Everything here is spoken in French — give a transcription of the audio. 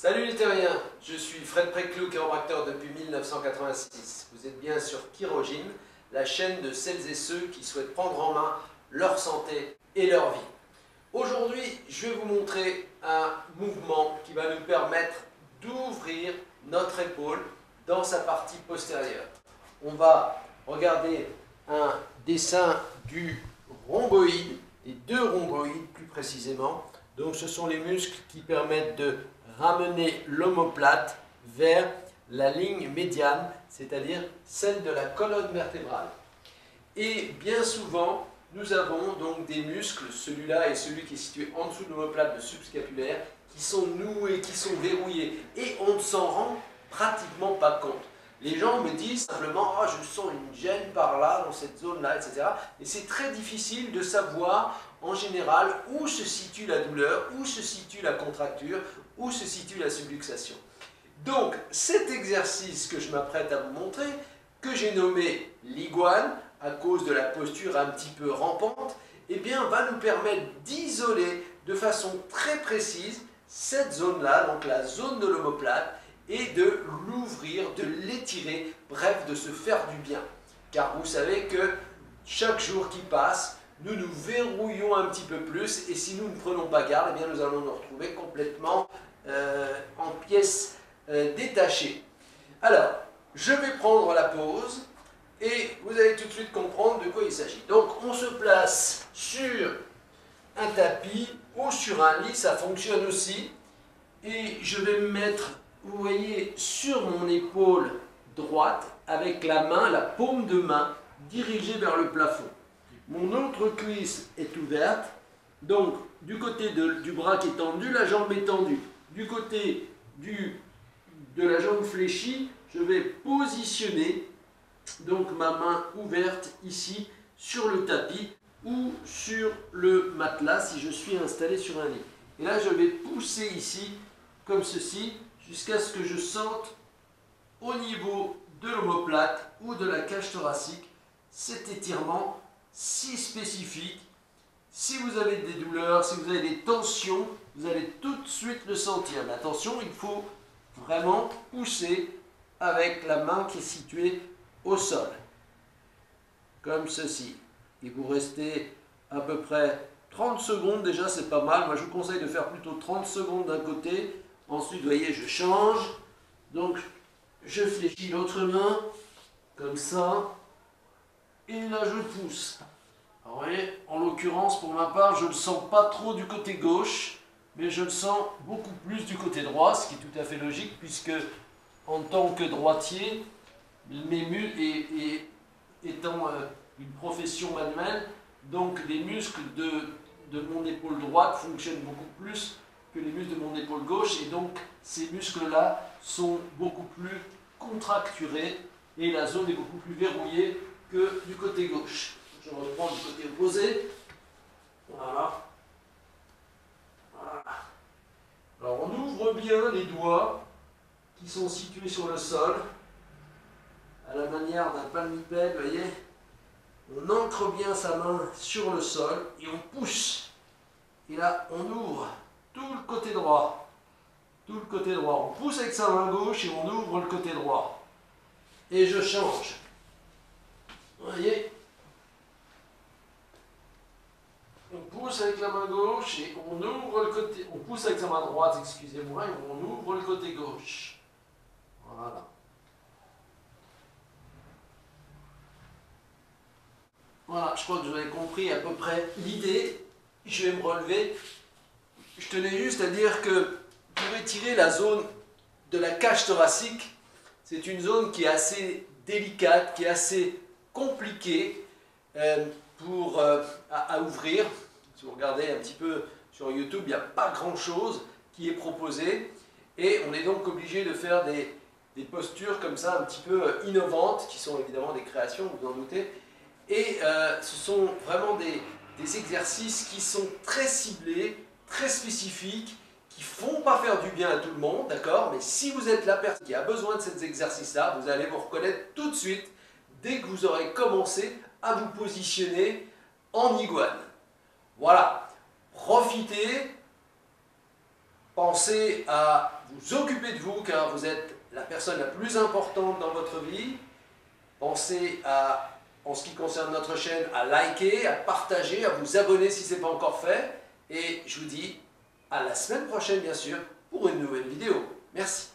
Salut les terriens, je suis Fred Préclou, chiropracteur depuis 1986. Vous êtes bien sur Chirogine, la chaîne de celles et ceux qui souhaitent prendre en main leur santé et leur vie. Aujourd'hui, je vais vous montrer un mouvement qui va nous permettre d'ouvrir notre épaule dans sa partie postérieure. On va regarder un dessin du rhomboïde, et deux rhomboïdes plus précisément. Donc ce sont les muscles qui permettent de ramener l'omoplate vers la ligne médiane, c'est-à-dire celle de la colonne vertébrale. Et bien souvent, nous avons donc des muscles, celui-là et celui qui est situé en dessous de l'omoplate subscapulaire, qui sont noués, qui sont verrouillés, et on ne s'en rend pratiquement pas compte. Les gens me disent simplement « Ah, je sens une gêne par là, dans cette zone-là, etc. » Et c'est très difficile de savoir en général où se situe la douleur, où se situe la contracture, où se situe la subluxation. Donc cet exercice que je m'apprête à vous montrer, que j'ai nommé l'iguane, à cause de la posture un petit peu rampante, eh bien, va nous permettre d'isoler de façon très précise cette zone-là, donc la zone de l'omoplate, et de l'ouvrir, de l'étirer, bref, de se faire du bien. Car vous savez que chaque jour qui passe, nous nous verrouillons un petit peu plus, et si nous ne prenons pas garde, eh bien, nous allons nous retrouver complètement en pièces détachées. Alors, je vais prendre la pause, et vous allez tout de suite comprendre de quoi il s'agit. Donc, on se place sur un tapis ou sur un lit, ça fonctionne aussi, et je vais me mettre, vous voyez, sur mon épaule droite, avec la main, la paume de main, dirigée vers le plafond. Mon autre cuisse est ouverte, donc du côté du bras qui est tendu, la jambe est tendue. Du côté de la jambe fléchie, je vais positionner donc ma main ouverte ici sur le tapis ou sur le matelas si je suis installé sur un lit. Et là, je vais pousser ici, comme ceci, jusqu'à ce que je sente au niveau de l'omoplate ou de la cage thoracique cet étirement si spécifique. Si vous avez des douleurs, si vous avez des tensions, vous allez tout de suite le sentir. Mais attention, il faut vraiment pousser avec la main qui est située au sol, comme ceci. Et vous restez à peu près 30 secondes, déjà c'est pas mal. Moi je vous conseille de faire plutôt 30 secondes d'un côté. Ensuite, vous voyez, je change. Donc, je fléchis l'autre main, comme ça. Et là, je pousse. Alors, vous voyez, en l'occurrence, pour ma part, je ne le sens pas trop du côté gauche, mais je le sens beaucoup plus du côté droit, ce qui est tout à fait logique, puisque en tant que droitier, étant une profession manuelle, donc les muscles de mon épaule droite fonctionnent beaucoup plus que les muscles de mon épaule gauche, et donc ces muscles-là sont beaucoup plus contracturés et la zone est beaucoup plus verrouillée que du côté gauche. Je reprends du côté opposé. Voilà. Voilà. Alors on ouvre bien les doigts qui sont situés sur le sol, à la manière d'un palmipède, vous voyez. On ancre bien sa main sur le sol et on pousse. Et là, on ouvre tout le côté droit. Tout le côté droit. On pousse avec sa main gauche et on ouvre le côté droit. Et je change. Vous voyez? On pousse avec la main gauche et on ouvre le côté... On pousse avec sa main droite, excusez-moi, et on ouvre le côté gauche. Voilà. Voilà, je crois que vous avez compris à peu près l'idée. Je vais me relever. Je tenais juste à dire que pour étirer la zone de la cage thoracique, c'est une zone qui est assez délicate, qui est assez compliquée à ouvrir. Si vous regardez un petit peu sur YouTube, il n'y a pas grand-chose qui est proposé. Et on est donc obligé de faire des postures comme ça, un petit peu innovantes, qui sont évidemment des créations, vous vous en doutez. Et ce sont vraiment des exercices qui sont très ciblés, très spécifiques, qui ne font pas faire du bien à tout le monde, d'accord? Mais si vous êtes la personne qui a besoin de ces exercices-là, vous allez vous reconnaître tout de suite, dès que vous aurez commencé à vous positionner en iguane. Voilà, profitez, pensez à vous occuper de vous car vous êtes la personne la plus importante dans votre vie. Pensez à, en ce qui concerne notre chaîne, à liker, à partager, à vous abonner si ce n'est pas encore fait. Et je vous dis à la semaine prochaine bien sûr pour une nouvelle vidéo. Merci.